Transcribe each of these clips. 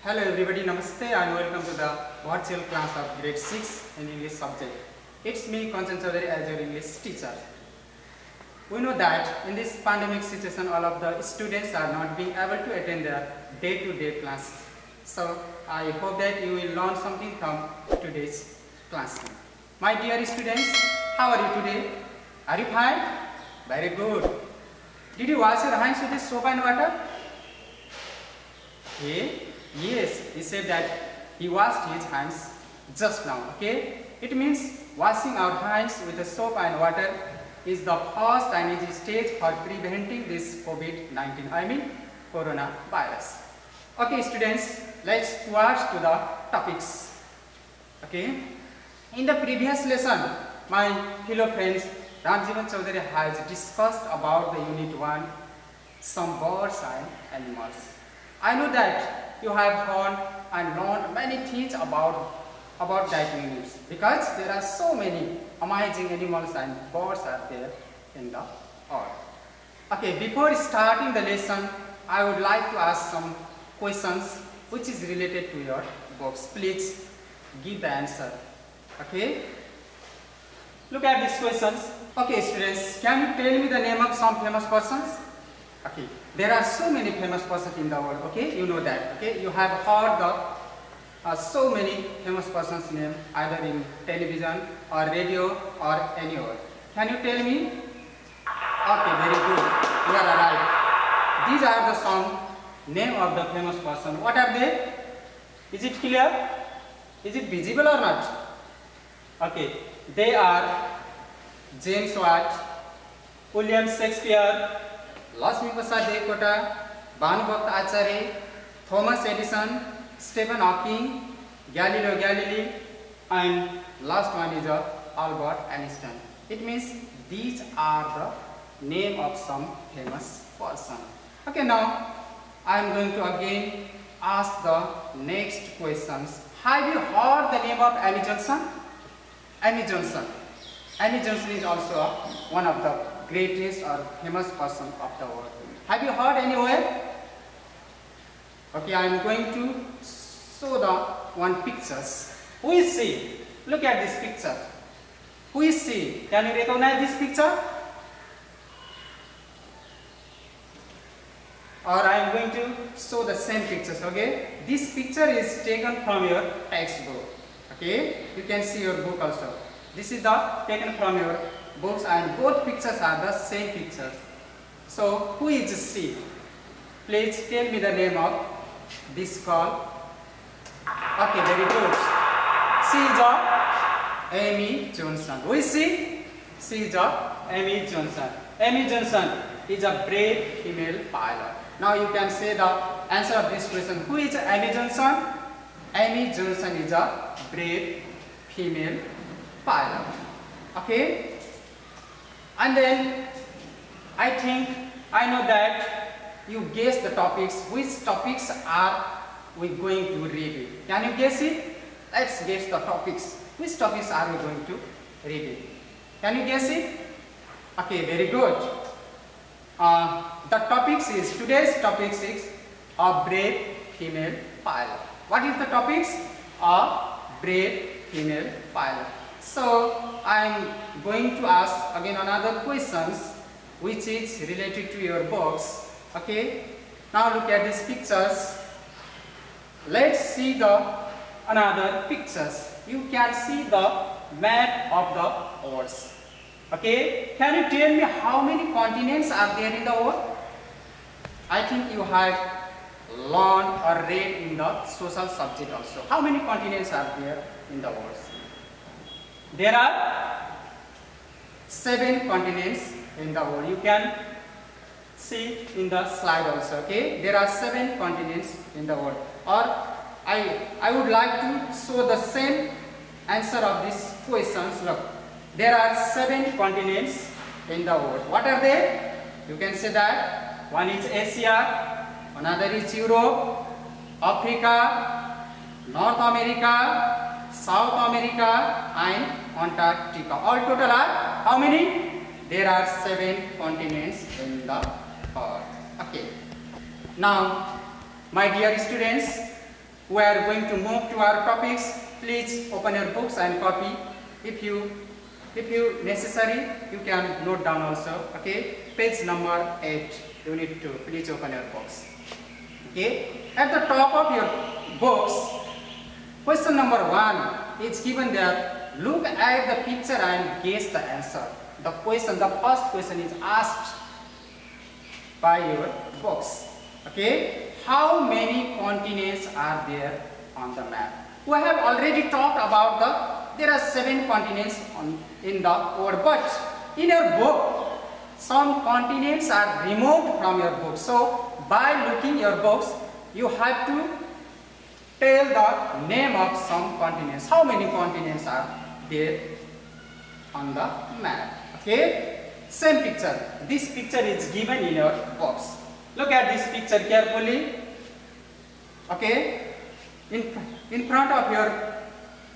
Hello everybody, Namaste and welcome to the virtual class of grade 6 in English subject. It's me, Kanchan Chaudhary, as your English teacher. We know that in this pandemic situation, all of the students are not being able to attend their day-to-day class. So I hope that you will learn something from today's class. My dear students, how are you today? Are you fine? Very good. Did you wash your hands with this soap and water? Okay. Yes, he said that he washed his hands just now. Okay. It means washing our hands with the soap and water is the first and easy stage for preventing this COVID-19, I mean coronavirus. Okay students, let's towards to the topics. Okay. In the previous lesson, my fellow friends Ramjivan Chaudhary has discussed about the unit 1, some birds and animals. I know that you have heard and learned many things about that unit because there are so many amazing animals and birds are there in the earth. Okay, before starting the lesson, I would like to ask some questions which is related to your books. Please give the answer. Okay. Look at these questions. Okay students, can you tell me the name of some famous persons? Okay, there are so many famous persons in the world. Okay, you know that. Okay, you have heard the so many famous persons' name either in television or radio or anywhere. Can you tell me? Okay, very good. You are right. These are the some name of the famous person. What are they? Is it clear? Is it visible or not? Okay, they are James Watt, William Shakespeare, Lakshmi Prasad Devkota, Bhanubhakta Acharya, Thomas Edison, Stephen Hawking, Galileo Galilei, and last one is Albert Einstein. It means these are the name of some famous person. Okay, now I am going to again ask the next questions. Have you heard the name of Amy Johnson? Amy Johnson. Amy Johnson is also one of the greatest or famous person of the world. Have you heard anywhere? Okay, I am going to show the one pictures. Who is she? Look at this picture. Who is she? Can you recognize this picture? Or I am going to show the same pictures. Okay, this picture is taken from your textbook. Okay, you can see your book also. This is taken from your books and both pictures are the same pictures. So who is she? Please tell me the name of this girl. Okay, very good. She is Amy Johnson. Who is she? She is Amy Johnson. Amy Johnson is a brave female pilot. Now you can say the answer of this question. Who is Amy Johnson? Amy Johnson is a brave female pilot. Okay. And then I think I know that you guess the topics. Which topics are we going to read it? Can you guess it? Let's guess the topics. Which topics are we going to read it? Can you guess it? Okay, very good. The topics is today's topics is a brave female pilot. What is the topics? A brave female pilot. So I am going to ask again another questions which is related to your books. Okay. Now look at these pictures. Let's see the another pictures. You can see the map of the world. Okay. Can you tell me how many continents are there in the world? I think you have learned or read in the social subject also. How many continents are there in the world? There are 7 continents in the world. You can see in the slide also. Okay, there are 7 continents in the world. Or I would like to show the same answer of these questions. Look, there are 7 continents in the world. What are they? You can say that one is Asia, another is Europe, Africa, North America, South America, and Antarctica. All total are how many? There are 7 continents in the earth. Okay. Now, my dear students, we are going to move to our topics. Please open your books and copy. If you necessary, you can note down also. Okay, page number 8, unit 2. Please open your books. Okay, at the top of your books, question number 1 is given there. Look at the picture and guess the answer. The first question is asked by your books. Okay, how many continents are there on the map? We have already talked about there are 7 continents in the world, but in your book, some continents are removed from your book. So, by looking your books, you have to tell the name of some continents. How many continents are there on the map? Okay, same picture. This picture is given in your box. Look at this picture carefully. Okay, in front of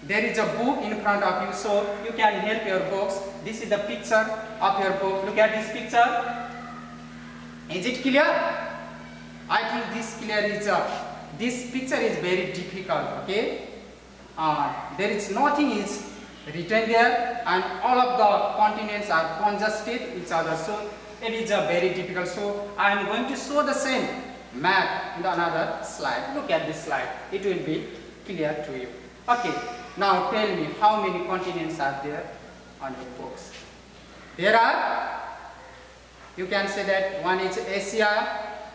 there is a book in front of you, so you can help your books. This is the picture of your book. Look at this picture. Is it clear? I think this picture is very difficult. Okay, there is nothing is written there, and all of the continents are congested each other, so it is very difficult. So I am going to show the same map in another slide. Look at this slide, it will be clear to you. Okay, now tell me how many continents are there on your books. There are, you can say that one is Asia,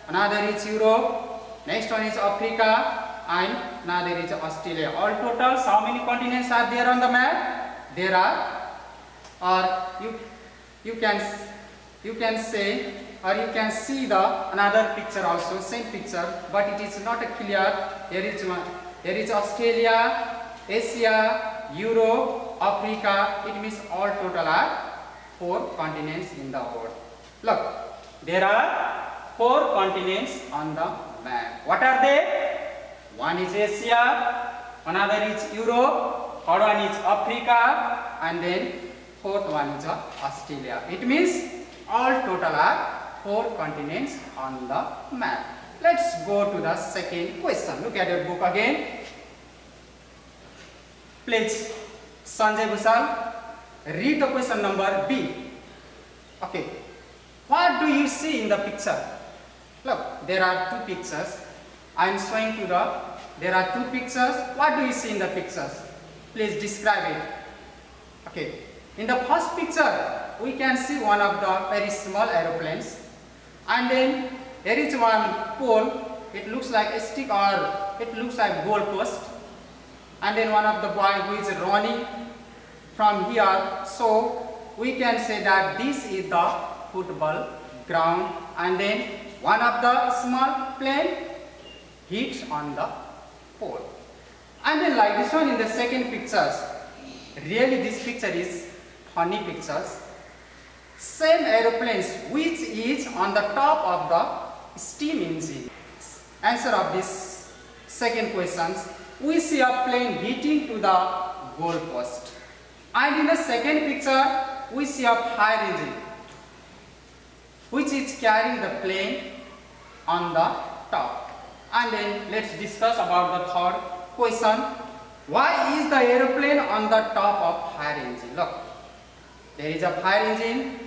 another is Europe, next one is Africa, and another is Australia. All total, how many continents are there on the map? There are, or you can say, or you can see the another picture also, same picture, but it is not clear. There is Australia, Asia, Europe, Africa. It means all total are 4 continents in the world. Look, there are 4 continents on the map. What are they? One is Asia, another is Europe, third one is Africa, and then fourth one is Australia. It means all total are 4 continents on the map. Let's go to the second question. Look at your book again. Please, Sanjay Bhusal, read the question number B. Okay, what do you see in the picture? Look, there are 2 pictures. I am showing to there are 2 pictures. What do you see in the pictures? Please describe it. Okay, in the first picture, we can see one of the very small aeroplanes, and then there is one pole. It looks like a stick, or it looks like goal post, and then one of the boy who is running from here. So we can say that this is the football ground, and then one of the small plane hits on the pole. And then like this one in the second pictures, really this picture is funny pictures. Same aeroplanes which is on the top of the steam engine. Answer of this second question, we see a plane hitting to the goal post. And in the second picture, we see a fire engine which is carrying the plane on the top. And then let's discuss about the third question. Why is the aeroplane on the top of fire engine? Look, there is a fire engine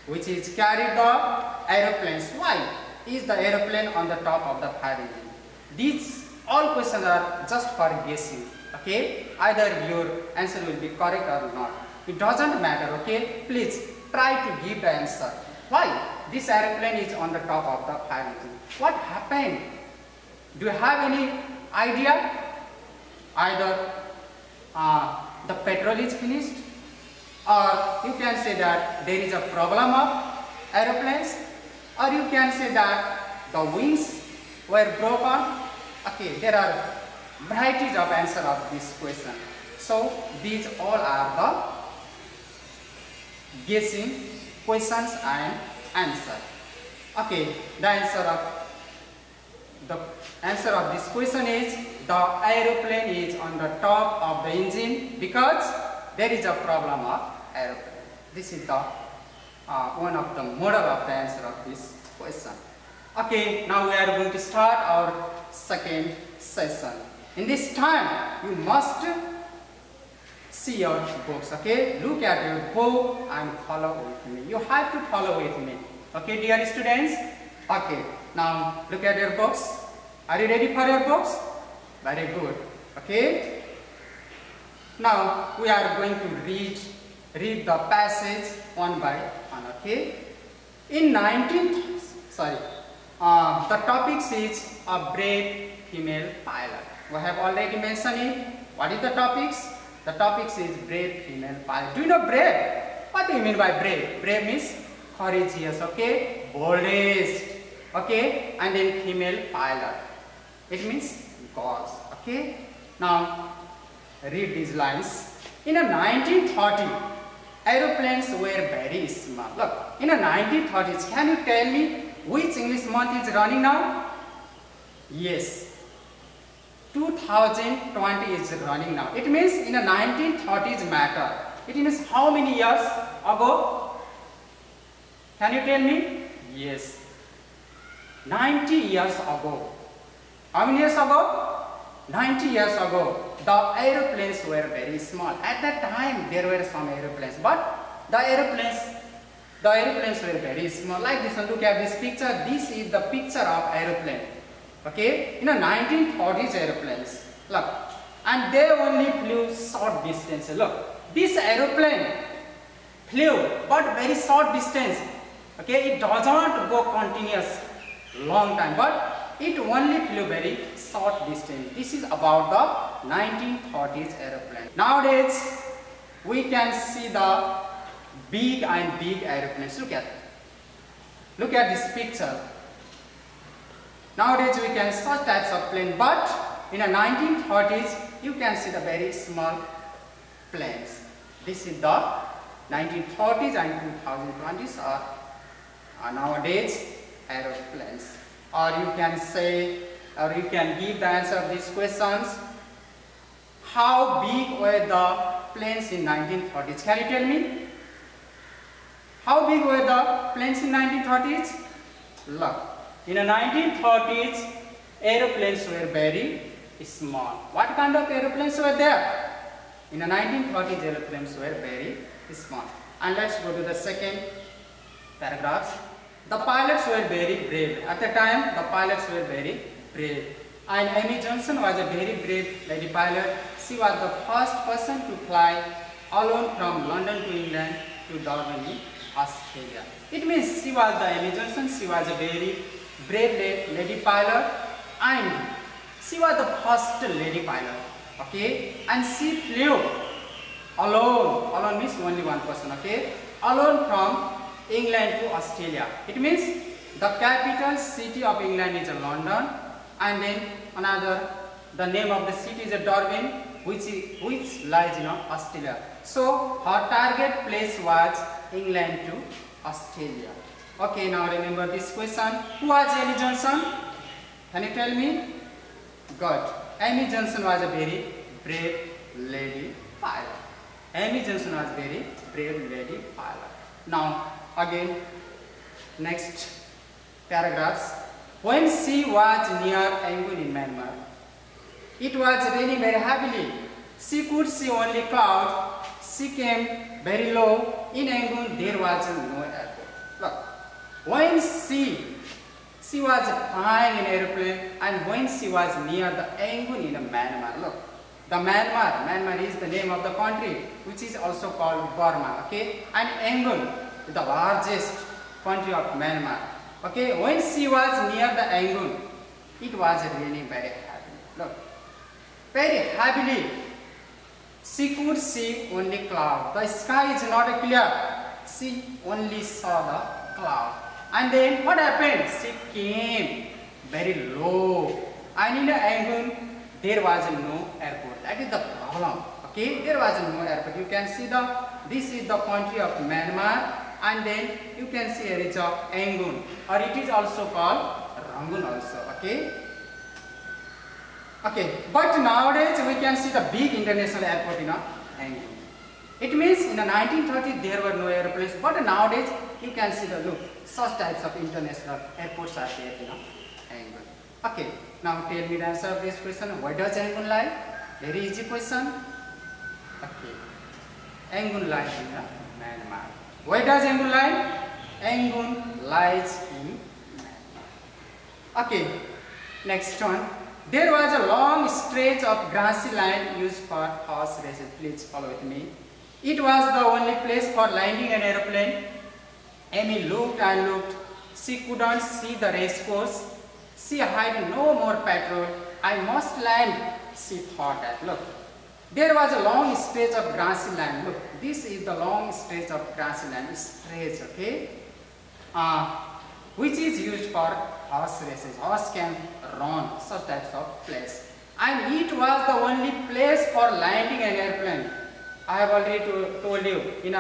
which is carried the aeroplanes. Why is the aeroplane on the top of the fire engine? These all questions are just for guessing. Okay, either your answer will be correct or not. It doesn't matter. Okay, please try to give the answer. Why this aeroplane is on the top of the fire engine? What happened? Do you have any idea? Either the petrol is finished, or you can say that there is a problem of aeroplanes, or you can say that the wings were broken. Okay, there are varieties of answer of this question. So these all are the guessing questions and answer. Okay, the answer of this question is the aeroplane is on the top of the engine because there is a problem of aeroplane. This is the one of the model of the answer of this question. Okay, now we are going to start our second session. In this time, you must see your books, okay? Look at your book and follow with me. You have to follow with me, okay, dear students? Okay, now look at your books. Are you ready for your books? Very good, okay? Now we are going to read the passage one by one, okay? In the topic is a brave female pilot. We have already mentioned it. What is the topics? The topics is brave female pilot. Do you know brave? What do you mean by brave? Brave means courageous, okay? Boldest, okay? And then female pilot. It means girls, okay? Now read these lines. In a 1930, aeroplanes were very small. Look, in the 1930s, can you tell me which English month is running now? Yes. 2020 is running now. It means in the 1930s matter. It means how many years ago? Can you tell me? Yes. 90 years ago. How many years ago? 90 years ago. The aeroplanes were very small. At that time there were some aeroplanes, but the aeroplanes were very small. Like this one, look at this picture. This is the picture of aeroplane. Okay, in the 1940s aeroplanes, look, and they only flew short distance. Look, this aeroplane flew but very short distance. Okay, it doesn't go continuous long time, but it only flew very short distance. This is about the 1940s aeroplane. Nowadays we can see the big aeroplanes. Look at this picture. Nowadays we can see such types of plane, but in the 1930s you can see the very small planes. This is the 1930s and 2020s are nowadays aeroplanes. Or you can say, or you can give the answer of these questions. How big were the planes in 1930s? Can you tell me? How big were the planes in 1930s? Look. In the 1930s, aeroplanes were very small. What kind of aeroplanes were there? In the 1930s, aeroplanes were very small. And let's go to the second paragraph. The pilots were very brave. At the time, the pilots were very brave. And Amy Johnson was a very brave lady pilot. She was the first person to fly alone from London to England to Darwin in Australia. It means she was the Amy Johnson. She was a very brave lady pilot, and she was the first lady pilot, okay? And she flew alone means only one person, okay? Alone from England to Australia. It means the capital city of England is London, and then the name of the city is Darwin, which lies in Australia. So her target place was England to Australia. Okay, now remember this question. Who was Amy Johnson? Can you tell me? Good. Amy Johnson was a very brave lady pilot. Amy Johnson was very brave lady pilot. Now, again, next paragraphs. When she was near Yangon in Myanmar, it was raining very heavily. She could see only clouds. She came very low. In Yangon, there was no airport. Look. When she was flying in aeroplane, and when she was near the Yangon in Myanmar, look, the Myanmar is the name of the country, which is also called Burma, okay? And Yangon is the largest country of Myanmar, okay? When she was near the Yangon, it was raining very heavily. Look, very heavily. She could see only cloud. The sky is not clear. She only saw the cloud. And then what happened? She came very low. And in Yangon, there was no airport. That is the problem. Okay, there was no airport. You can see this is the country of Myanmar, and then you can see here is Yangon, or it is also called Rangoon also. Okay. Okay, but nowadays we can see the big international airport in Yangon. It means in the 1930s there were no airplanes, but nowadays you can see such types of international airports are there in Yangon. Okay, now tell me the answer of this question. Where does Yangon lie? Very easy question. Okay, Yangon lies in Myanmar. Where does Yangon lie? Yangon lies in Myanmar. Okay, next one. There was a long stretch of grassy land used for horse races. Please follow with me. It was the only place for landing an aeroplane. Amy looked and looked. She couldn't see the race course. She had no more petrol. I must land, she thought that. Look, there was a long stretch of grassy land. Look, this is the long stretch of grassy land. Stretch, okay? Which is used for horse races. Horse can run, such types of place. And it was the only place for landing an airplane. I have already told you, in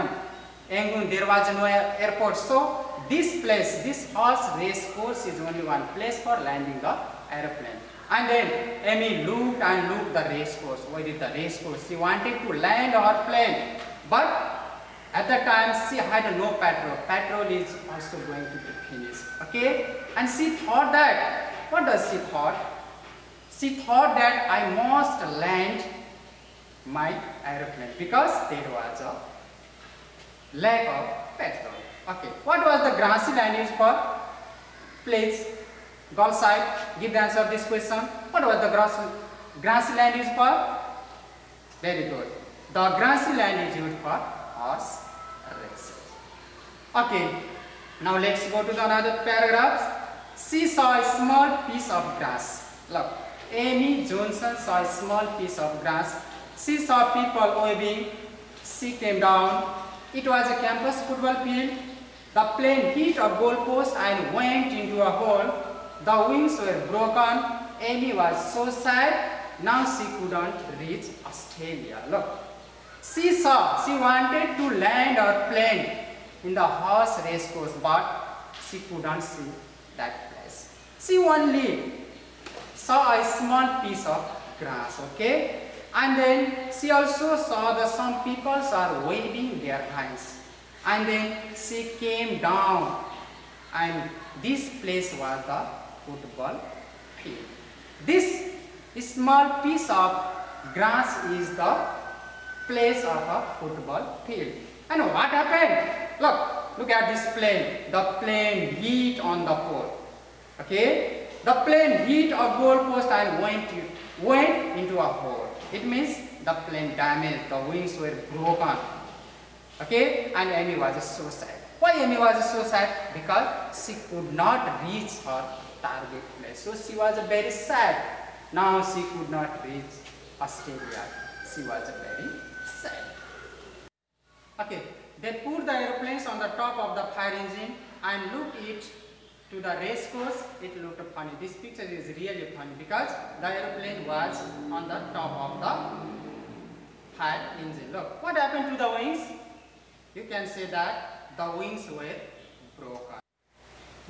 Yangon there was no airport. So this place, this horse race course is only one place for landing the airplane. And then Amy looked and looked the race course. Where is the race course? She wanted to land her plane, but at that time she had no petrol. Petrol is also going to be finished. Okay? And she thought that, what does she thought? She thought that I must land my aeroplane because there was a lack of petrol. Okay, what was the grassy land used for? Please, girl side, give the answer of this question. What was the grassy land used for? Very good. The grassy land is used for horse races. Okay, now let's go to the another paragraph. She saw a small piece of grass. Look, Amy Johnson saw a small piece of grass. She saw people waving. She came down. It was a campus football field. The plane hit a goalpost and went into a hole. The wings were broken. Amy was so sad. Now she couldn't reach Australia. Look, she wanted to land her plane in the horse race course, but she couldn't see that place. She only saw a small piece of grass, okay? And then she also saw that some people are waving their hands. And then she came down, and this place was the football field. This small piece of grass is the place of a football field. And what happened? Look at this plane. The plane hit on the pole. Okay? The plane hit a goalpost and went into a hole. It means the plane damaged, the wings were broken. Okay, and Amy was so sad. Why Amy was so sad? Because she could not reach her target place. So she was very sad. Now she could not reach Australia. She was very sad. Okay, they put the aeroplanes on the top of the fire engine and looked it to the race course. It looked funny. This picture is really funny because the aeroplane was on the top of the fire engine. Look, what happened to the wings? You can say that the wings were broken.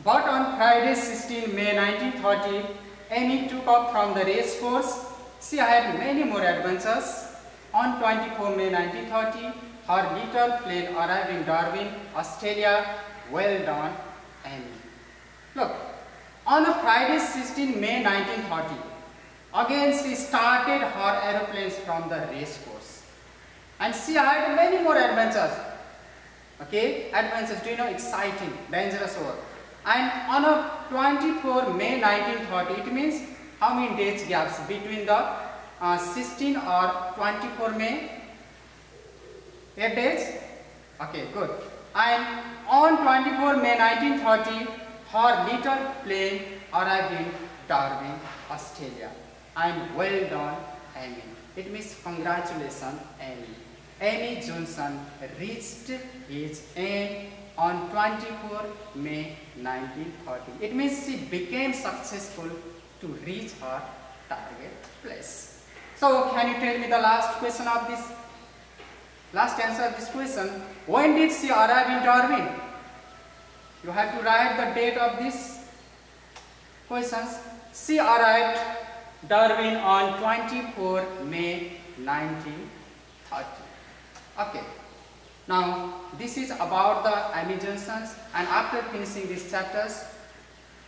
But on Friday, 16 May 1930, Amy took off from the race course. She had many more adventures. On 24 May 1930, her little plane arrived in Darwin, Australia. Well done, Amy. Look, on a Friday, 16 May 1930, again she started her aeroplanes from the race course. And she had many more adventures. Okay, adventures, do you know, exciting, dangerous work. And on a 24 May 1930, it means how many days gaps between the 16 or 24 May? 8 days? Okay, good. And on 24 May 1930, her little plane arrived in Darwin, Australia. And well done, Amy. It means congratulations, Amy. Amy Johnson reached his aim on 24 May 1930. It means she became successful to reach her target place. So, can you tell me the last question of this? Last answer of this question. When did she arrive in Darwin? You have to write the date of these questions. She arrived Darwin on 24 May 1930. Okay. Now, this is about the Amy Johnsons, and after finishing these chapters,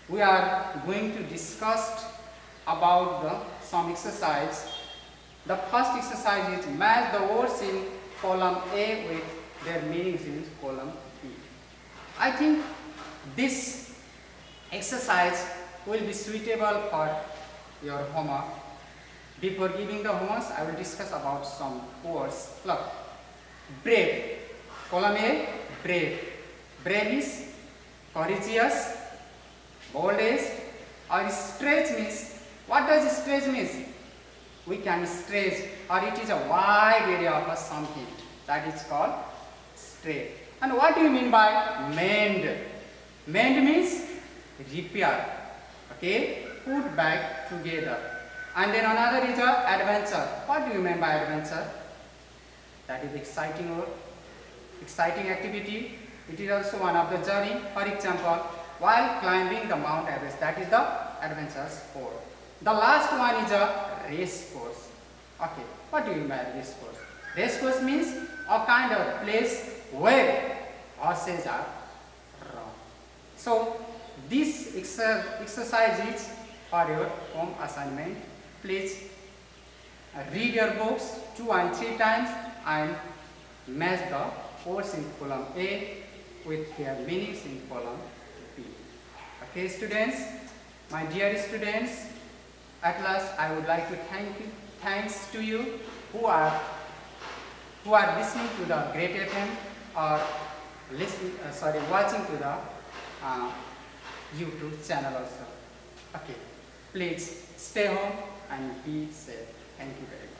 we are going to discuss about some exercise. The first exercise is match the words in column A with their meanings in column B. I think this exercise will be suitable for your homework. Before giving the homework, I will discuss about some words. Look, brave. Column A, brave. Brave is courageous, bold is, or stretch means, what does stretch mean? We can stretch, or it is a wide area of something, that is called stretch. And what do you mean by mend? Mend means repair, okay, put back together. And then another is adventure. What do you mean by adventure? That is exciting or exciting activity. It is also one of the journey. For example, while climbing the Mount Everest, that is the adventure sport. The last one is a race course. Okay, what do you mean by race course? Race course means a kind of place where horses are run. So this exercise is for your home assignment. Please read your books 2 and 3 times and match the words in column A with their meanings in column B. Okay, students, my dear students, at last I would like to thanks to you who are listening to the Great FM or watching to the YouTube channel also. Okay, please stay home and be safe. Thank you very much.